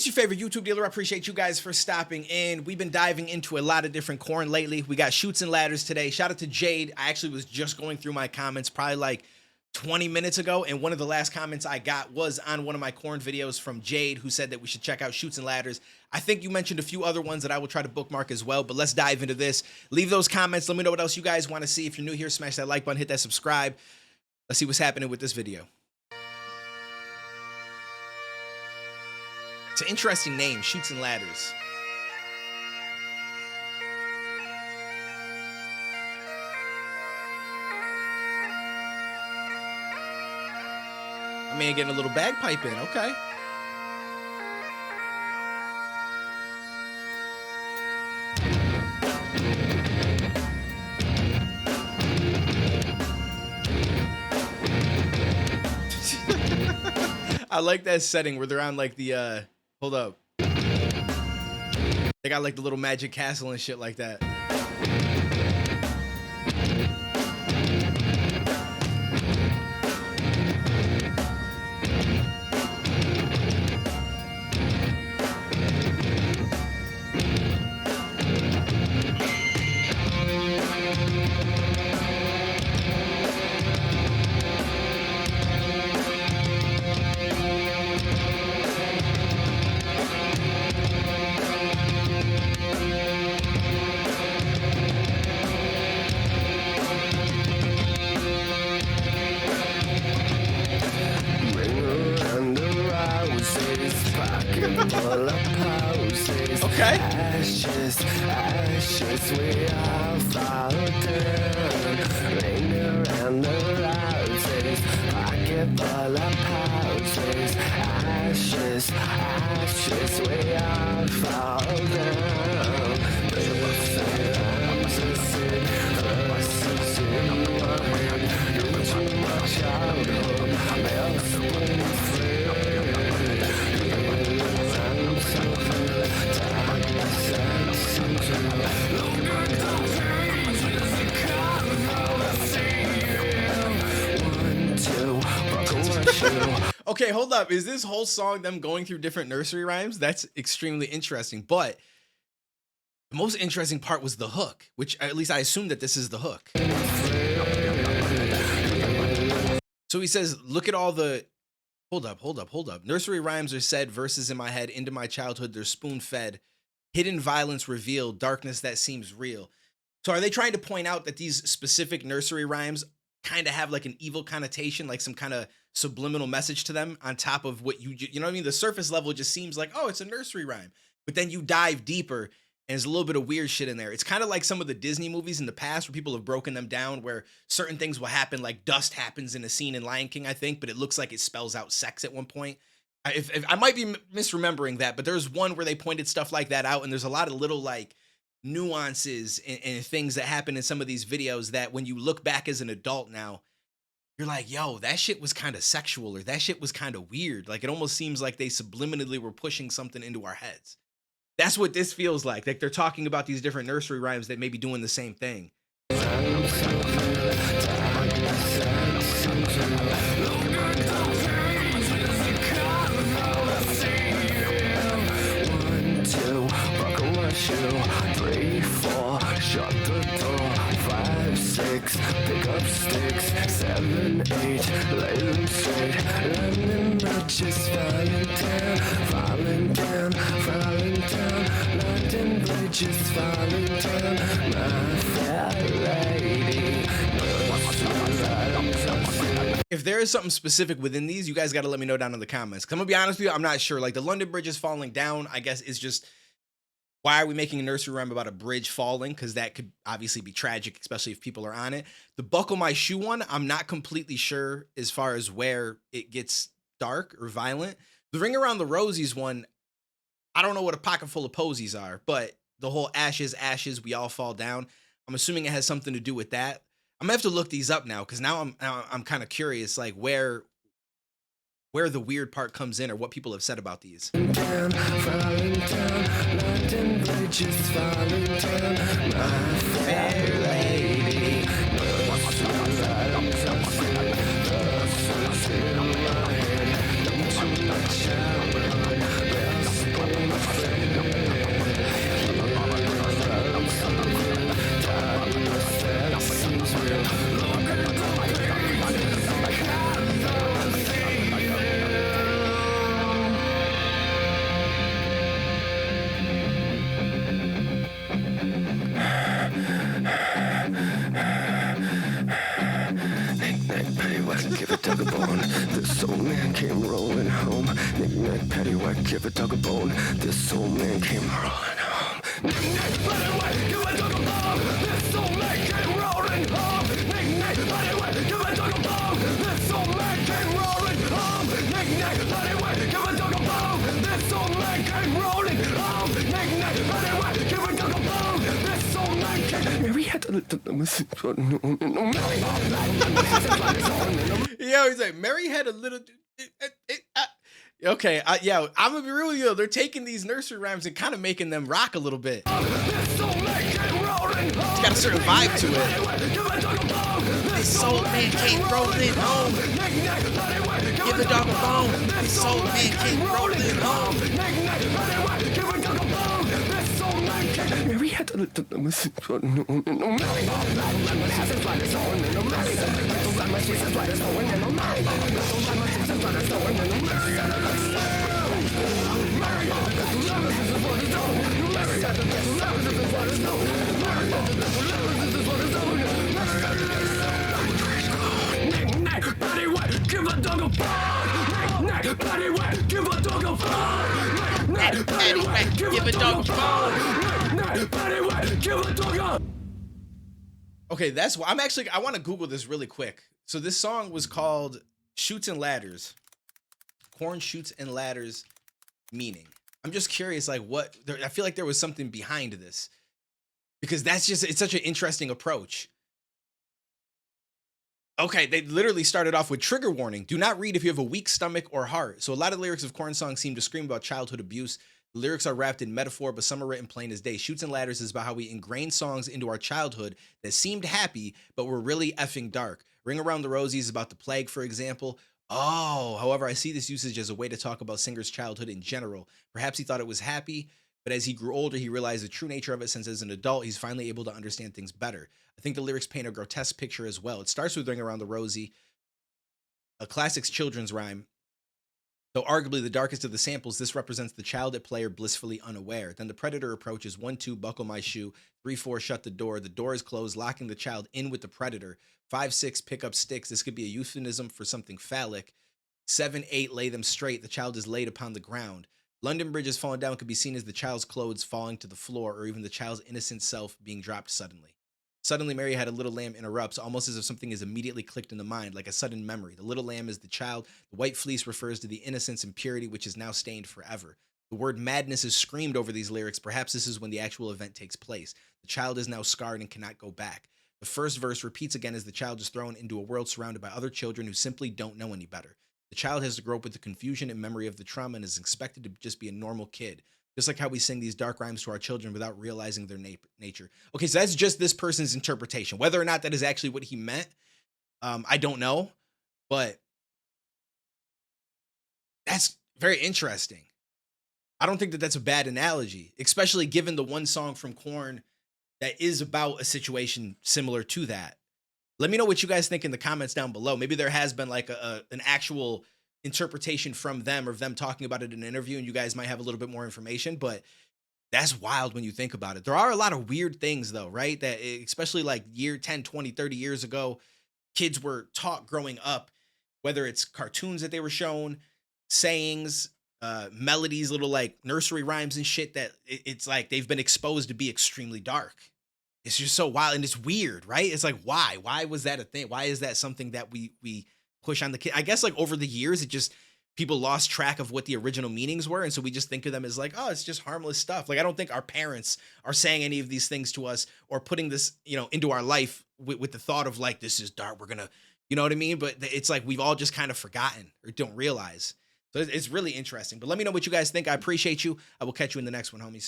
It's your favorite YouTube dealer. I appreciate you guys for stopping in. We've been diving into a lot of different Korn lately. We got Chutes and Ladders today. Shout out to Jade. I actually was just going through my comments probably like 20 minutes ago, and one of the last comments I got was on one of my Korn videos from Jade, who said that we should check out Chutes and Ladders. I think you mentioned a few other ones that I will try to bookmark as well, but let's dive into this. Leave those comments. Let me know what else you guys want to see. If you're new here, smash that like button, hit that subscribe. Let's see what's happening with this video. It's an interesting name, Chutes and Ladders. I mean, getting a little bagpipe in, okay. I like that setting where they're on like the, hold up. They got like the little magic castle and shit like that. Okay. Ashes, we all fall down. Ring around the roses, pocket full of pouches. Ashes, we all fall down. Okay, hold up. Is this whole song them going through different nursery rhymes? That's extremely interesting. But the most interesting part was the hook, which at least I assume that this is the hook. So he says, look at all the... Hold up. Nursery rhymes are said, verses in my head, into my childhood, they're spoon-fed. Hidden violence revealed, darkness that seems real. So are they trying to point out that these specific nursery rhymes kind of have like an evil connotation, like some kind of subliminal message to them on top of what you know what I mean? The surface level just seems like, oh, it's a nursery rhyme. But then you dive deeper and there's a little bit of weird shit in there. It's kind of like some of the Disney movies in the past where people have broken them down, where certain things will happen, like dust happens in a scene in Lion King, I think, but it looks like it spells out sex at one point. If I might be misremembering that, but there's one where they pointed stuff like that out, and there's a lot of little like nuances and things that happen in some of these videos that when you look back as an adult now, you're like, yo, that shit was kind of sexual, or that shit was kind of weird. Like, it almost seems like they subliminally were pushing something into our heads. That's what this feels like. Like they're talking about these different nursery rhymes that may be doing the same thing. Three, four, shut the door. 5, 6, pick up sticks. 7, 8, lay them straight. London bridges falling down. London bridges falling down. My fair lady. If there is something specific within these, you guys got to let me know down in the comments. 'Cause I'm gonna be honest with you, I'm not sure. Like the London Bridge is falling down, I guess is just, why are we making a nursery rhyme about a bridge falling? Because that could obviously be tragic, especially if people are on it. The buckle my shoe one, I'm not completely sure as far as where it gets dark or violent. The ring around the rosies one, I don't know what a pocket full of posies are, but the whole ashes, we all fall down. I'm assuming it has something to do with that. I'm gonna have to look these up now, because now I'm kind of curious, like where the weird part comes in, or what people have said about these. Falling down, London bridges falling down. My fair lady. Knick-knack, paddywhack, give a dog a bone. This old man came rolling home. Knick-knack, paddywhack, give a dog a bone. This old man came rolling home. Knick-knack, paddywhack, give a dog a bone. This old man came rolling home. Knick-knack, paddywhack, give a dog a bone. This old man came rolling home. Knick-knack, paddywhack, give a dog a bone. This old man came. Mary had a Yo, he's like, Mary had a little. Okay, yeah, I'm gonna be real with you. They're taking these nursery rhymes and kind of making them rock a little bit. It's got a certain vibe to it. This old man came rolling home. Give the dog a bone. This old man came rolling home. Mary had a give a dog a bone. Paddywhack, give a dog a bone. Paddywhack, give a dog a bone. Paddywhack, give a dog a. Okay, that's why I want to Google this really quick. So this song was called Shoots and Ladders. Korn Shoots and Ladders meaning. I'm just curious, like I feel like there was something behind this. Because it's such an interesting approach. Okay, they literally started off with trigger warning. Do not read if you have a weak stomach or heart. So a lot of lyrics of Korn songs seem to scream about childhood abuse. The lyrics are wrapped in metaphor, but some are written plain as day. Shoots and Ladders is about how we ingrain songs into our childhood that seemed happy, but were really effing dark. Ring Around the Rosie is about the plague, for example. Oh, however, I see this usage as a way to talk about singer's childhood in general. Perhaps he thought it was happy, but as he grew older, he realized the true nature of it, since as an adult, he's finally able to understand things better. I think the lyrics paint a grotesque picture as well. It starts with Ring Around the Rosie, a classic children's rhyme. Though arguably the darkest of the samples, this represents the child at play or blissfully unaware. Then the predator approaches. 1, 2, buckle my shoe. 3, 4, shut the door. The door is closed, locking the child in with the predator. 5, 6, pick up sticks. This could be a euphemism for something phallic. 7, 8, lay them straight. The child is laid upon the ground. London Bridge is falling down could be seen as the child's clothes falling to the floor, or even the child's innocent self being dropped suddenly. Suddenly, Mary Had a Little Lamb interrupts, almost as if something is immediately clicked in the mind, like a sudden memory. The little lamb is the child. The white fleece refers to the innocence and purity, which is now stained forever. The word madness is screamed over these lyrics. Perhaps this is when the actual event takes place. The child is now scarred and cannot go back. The first verse repeats again as the child is thrown into a world surrounded by other children who simply don't know any better. The child has to grow up with the confusion and memory of the trauma and is expected to just be a normal kid. Just like how we sing these dark rhymes to our children without realizing their nature. Okay, so that's just this person's interpretation. Whether or not that is actually what he meant, I don't know. But that's very interesting. I don't think that that's a bad analogy, especially given the one song from Korn that is about a situation similar to that. Let me know what you guys think in the comments down below. Maybe there has been like an actual interpretation from them, or them talking about it in an interview, and you guys might have a little bit more information, but that's wild when you think about it. There are a lot of weird things though, right? That especially like 10, 20, 30 years ago, kids were taught growing up, whether it's cartoons that they were shown, sayings, melodies, little like nursery rhymes and shit, that it's like they've been exposed to be extremely dark. It's just so wild, and it's weird, right? It's like, why was that a thing? Why is that something that we push on the kid? I guess like over the years, it just, people lost track of what the original meanings were. And so we just think of them as like, oh, it's just harmless stuff. Like, I don't think our parents are saying any of these things to us or putting this, into our life with the thought of like, this is dark, we're gonna, you know what I mean? But it's like, we've all just kind of forgotten or don't realize. So it's really interesting. But let me know what you guys think. I appreciate you. I will catch you in the next one, homies.